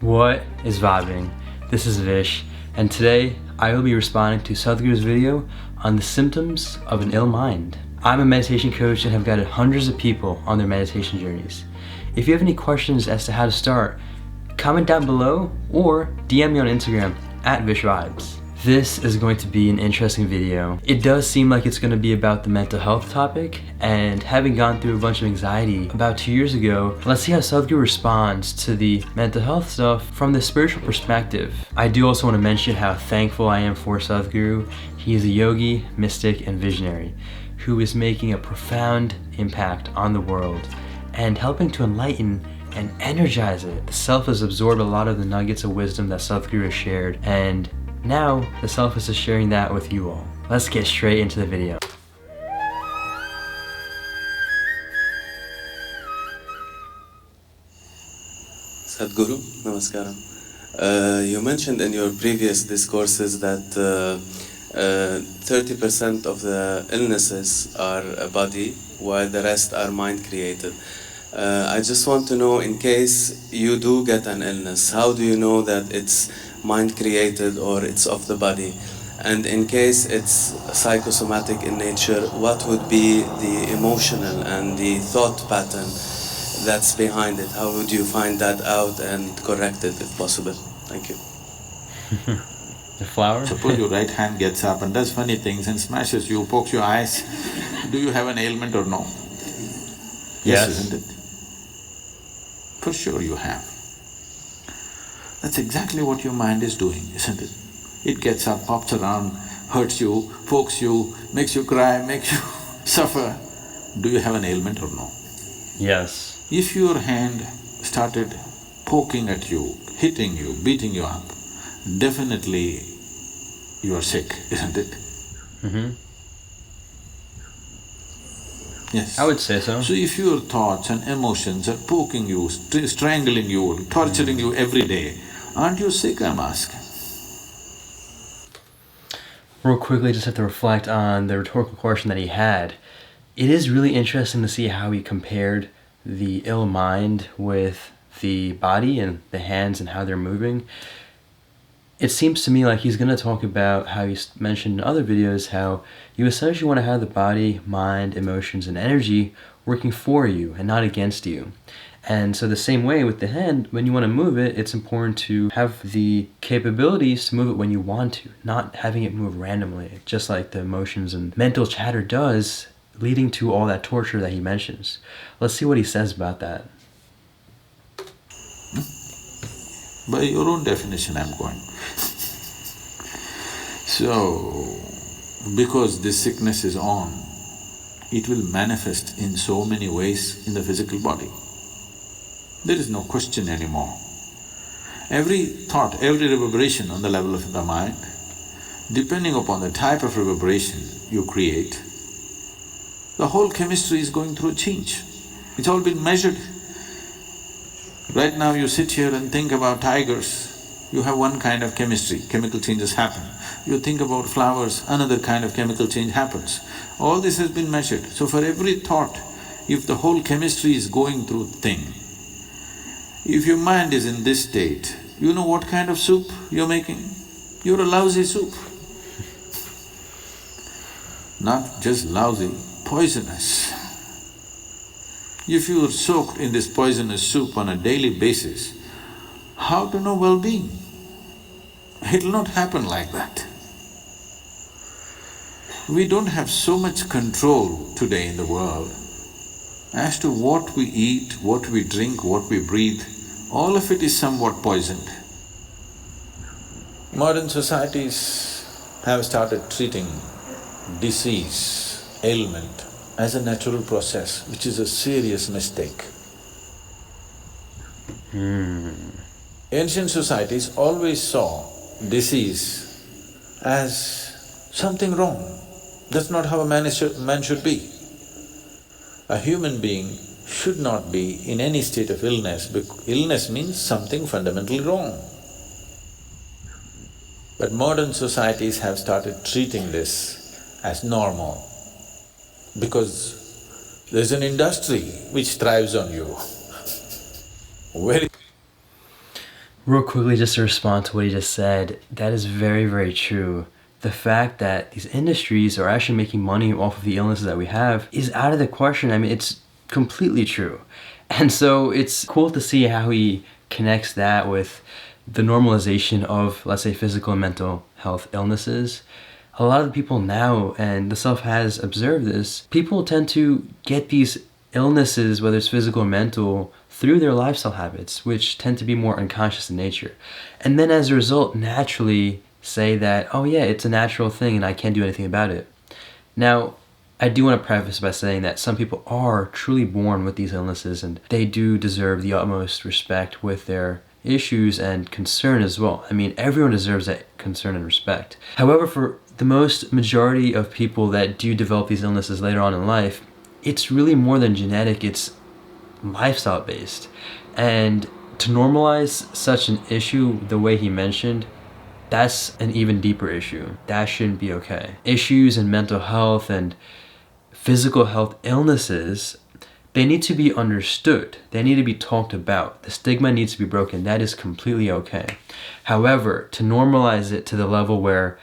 What is vibing? This is Vish, and today I will be responding to Sadhguru's video on the symptoms of an ill mind. I'm a meditation coach and have guided hundreds of people on their meditation journeys. If you have any questions as to how to start, comment down below or DM me on Instagram at VishVibez. This is going to be an interesting video. It does seem like it's going to be about the mental health topic, and having gone through a bunch of anxiety about 2 years ago, let's see how Sadhguru responds to the mental health stuff from the spiritual perspective. I do also want to mention how thankful I am for Sadhguru. He is a yogi, mystic, and visionary who is making a profound impact on the world and helping to enlighten and energize it. The self has absorbed a lot of the nuggets of wisdom that Sadhguru has shared, and now the self is just sharing that with you all. Let's get straight into the video. Sadhguru, Namaskaram. You mentioned in your previous discourses that 30% of the illnesses are body, while the rest are mind created. I just want to know, in case you do get an illness, how do you know that it's mind created or it's of the body? And in case it's psychosomatic in nature, what would be the emotional and the thought pattern that's behind it? How would you find that out and correct it if possible? Thank you. The flower? Suppose your right hand gets up and does funny things and smashes you, pokes your eyes, do you have an ailment or no? Yes. Isn't it? For sure you have. That's exactly what your mind is doing, isn't it? It gets up, pops around, hurts you, pokes you, makes you cry, makes you suffer. Do you have an ailment or no? Yes. If your hand started poking at you, hitting you, beating you up, definitely you are sick, isn't it? Yes. I would say so. So if your thoughts and emotions are poking you, strangling you, torturing you every day, aren't you sick, I'm asking? Real quickly, just have to reflect on the rhetorical question that he had. It is really interesting to see how he compared the ill mind with the body and the hands and how they're moving. It seems to me like he's going to talk about how he's mentioned in other videos how you essentially want to have the body, mind, emotions, and energy working for you and not against you. And so the same way with the hand, when you want to move it, it's important to have the capabilities to move it when you want to, not having it move randomly, just like the emotions and mental chatter does, leading to all that torture that he mentions. Let's see what he says about that. By your own definition, I'm going. So, because this sickness is on, it will manifest in so many ways in the physical body. There is no question anymore. Every thought, every reverberation on the level of the mind, depending upon the type of reverberation you create, the whole chemistry is going through a change. It's all been measured. Right now you sit here and think about tigers, you have one kind of chemistry, chemical changes happen. You think about flowers, another kind of chemical change happens. All this has been measured. So for every thought, if the whole chemistry is going through thing, if your mind is in this state, you know what kind of soup you're making? You're a lousy soup. Not just lousy, poisonous. If you are soaked in this poisonous soup on a daily basis, how to know well-being? It'll not happen like that. We don't have so much control today in the world as to what we eat, what we drink, what we breathe. All of it is somewhat poisoned. Modern societies have started treating disease, ailment as a natural process, which is a serious mistake. Ancient societies always saw disease as something wrong. That's not how a man should be. A human being should not be in any state of illness, because illness means something fundamentally wrong. But modern societies have started treating this as normal, because there's an industry which thrives on you. Very Real quickly, just to respond to what he just said, that is very, very true. The fact that these industries are actually making money off of the illnesses that we have is out of the question. I mean, it's completely true. And so it's cool to see how he connects that with the normalization of, let's say, physical and mental health illnesses. A lot of the people now, and the self has observed this, people tend to get these illnesses, whether it's physical or mental, through their lifestyle habits, which tend to be more unconscious in nature. And then as a result, naturally say that, oh yeah, it's a natural thing and I can't do anything about it. Now, I do want to preface by saying that some people are truly born with these illnesses and they do deserve the utmost respect with their issues and concern as well. I mean, everyone deserves that concern and respect. However, for the most majority of people that do develop these illnesses later on in life, it's really more than genetic, it's lifestyle based. And to normalize such an issue the way he mentioned, that's an even deeper issue. That shouldn't be okay. Issues in mental health and physical health illnesses, they need to be understood. They need to be talked about. The stigma needs to be broken. That is completely okay. However, to normalize it to the level where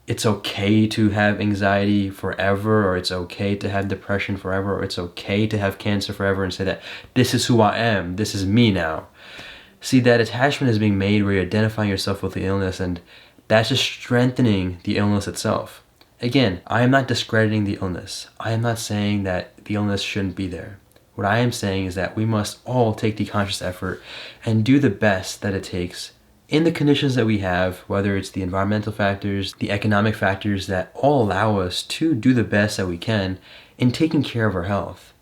it's okay to have anxiety forever, or it's okay to have depression forever, or it's okay to have cancer forever, and say that this is who I am, this is me now. See, that attachment is being made where you're identifying yourself with the illness, and that's just strengthening the illness itself. Again, I am not discrediting the illness. I am not saying that the illness shouldn't be there. What I am saying is that we must all take the conscious effort and do the best that it takes in the conditions that we have, whether it's the environmental factors, the economic factors that all allow us to do the best that we can in taking care of our health.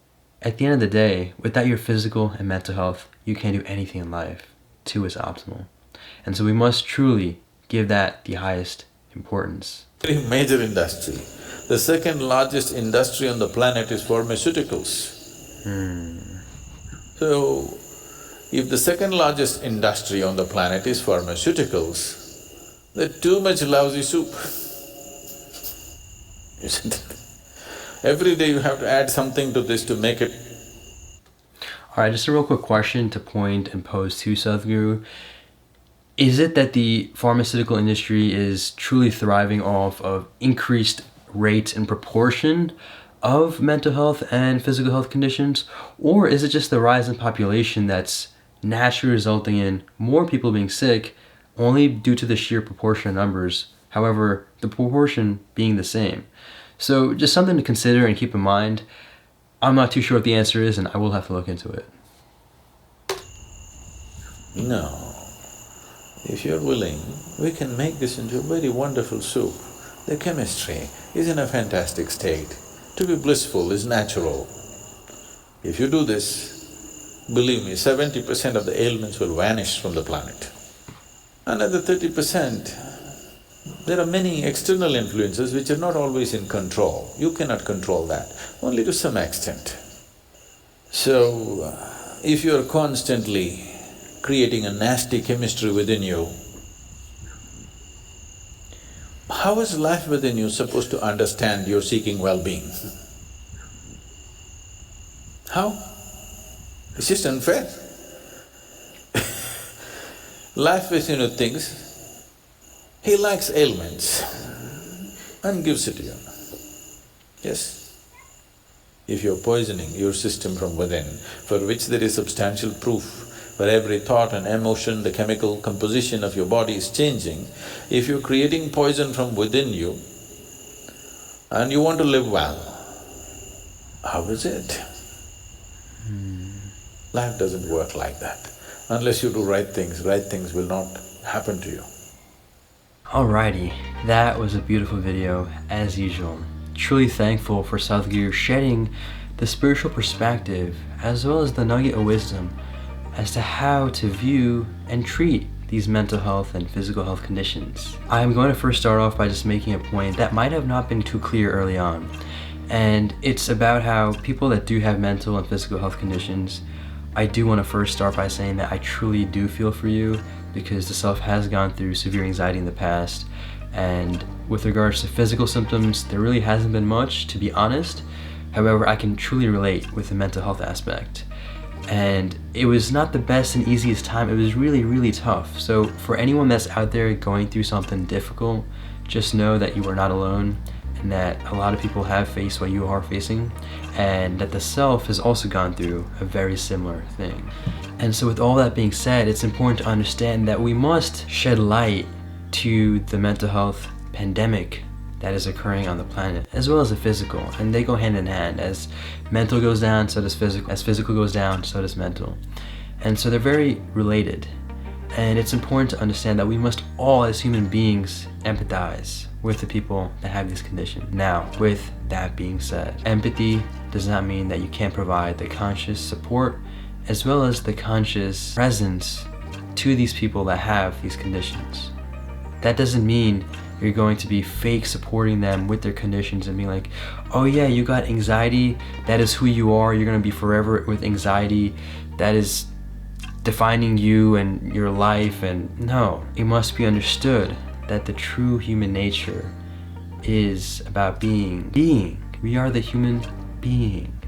At the end of the day, without your physical and mental health, you can't do anything in life to its optimal. And so we must truly give that the highest importance. Very major industry. The second largest industry on the planet is pharmaceuticals. So, if the second largest industry on the planet is pharmaceuticals, there's too much lousy soup, isn't it? Every day you have to add something to this to make it. Alright, just a real quick question to point and pose to Sadhguru. Is it that the pharmaceutical industry is truly thriving off of increased rates and proportion of mental health and physical health conditions? Or is it just the rise in population that's naturally resulting in more people being sick only due to the sheer proportion of numbers, however, the proportion being the same? So just something to consider and keep in mind. I'm not too sure what the answer is, and I will have to look into it. No. If you're willing, we can make this into a very wonderful soup. The chemistry is in a fantastic state. To be blissful is natural. If you do this, believe me, 70% of the ailments will vanish from the planet. Another 30%, there are many external influences which are not always in control. You cannot control that, only to some extent. So, if you're constantly creating a nasty chemistry within you, how is life within you supposed to understand you're seeking well-being? How? It's just unfair. Life within you thinks, he likes ailments and gives it to you. Yes? If you're poisoning your system from within, for which there is substantial proof, for every thought and emotion, the chemical composition of your body is changing. If you're creating poison from within you and you want to live well, how is it? Life doesn't work like that. Unless you do right things will not happen to you. Alrighty, that was a beautiful video, as usual. Truly thankful for Sadhguru shedding the spiritual perspective as well as the nugget of wisdom as to how to view and treat these mental health and physical health conditions. I'm going to first start off by just making a point that might have not been too clear early on. And it's about how people that do have mental and physical health conditions, I do want to first start by saying that I truly do feel for you, because the self has gone through severe anxiety in the past. And with regards to physical symptoms, there really hasn't been much, to be honest. However, I can truly relate with the mental health aspect. And it was not the best and easiest time. It was really, really tough. So for anyone that's out there going through something difficult, just know that you are not alone, and that a lot of people have faced what you are facing, and that the self has also gone through a very similar thing. And so with all that being said, it's important to understand that we must shed light to the mental health pandemic that is occurring on the planet, as well as the physical, and they go hand in hand. As mental goes down, so does physical. As physical goes down, so does mental. And so they're very related. And it's important to understand that we must all, as human beings, empathize with the people that have this condition. Now, with that being said, empathy does not mean that you can't provide the conscious support as well as the conscious presence to these people that have these conditions. That doesn't mean you're going to be fake supporting them with their conditions and being like, oh yeah, you got anxiety, that is who you are, you're going to be forever with anxiety, that is defining you and your life. And no, it must be understood that the true human nature is about being. We are the human being,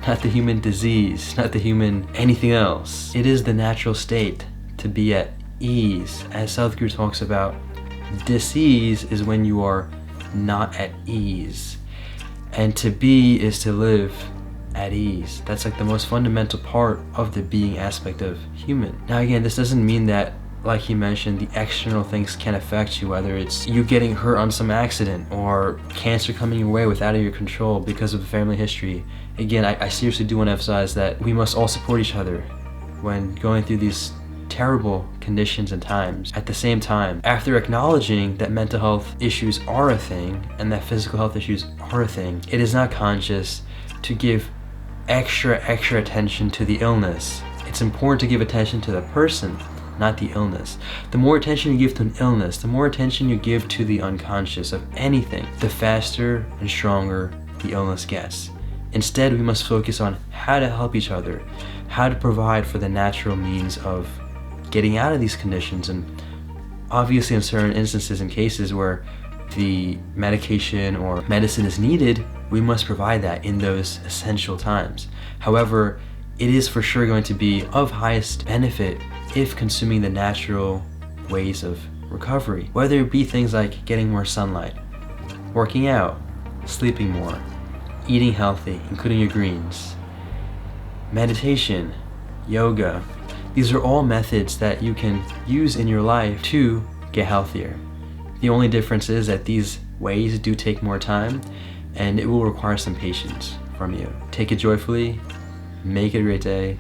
not the human disease, not the human anything else. It is the natural state to be at ease. As Sadhguru talks about, dis-ease is when you are not at ease, and to be is to live at ease. That's like the most fundamental part of the being aspect of human. Now again, this doesn't mean that, like he mentioned, the external things can affect you, whether it's you getting hurt on some accident or cancer coming your way without your control because of a family history. Again, I seriously do want to emphasize that we must all support each other when going through these terrible conditions and times. At the same time, after acknowledging that mental health issues are a thing and that physical health issues are a thing, it is not conscious to give extra attention to the illness. It's important to give attention to the person, not the illness. The more attention you give to an illness, the more attention you give to the unconscious of anything, the faster and stronger the illness gets. Instead, we must focus on how to help each other, how to provide for the natural means of getting out of these conditions. And obviously in certain instances and cases where the medication or medicine is needed, we must provide that in those essential times. However, it is for sure going to be of highest benefit if consuming the natural ways of recovery, whether it be things like getting more sunlight, working out, sleeping more, eating healthy, including your greens, meditation, yoga. These are all methods that you can use in your life to get healthier. The only difference is that these ways do take more time, and it will require some patience from you. Take it joyfully, make it a great day,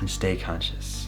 and stay conscious.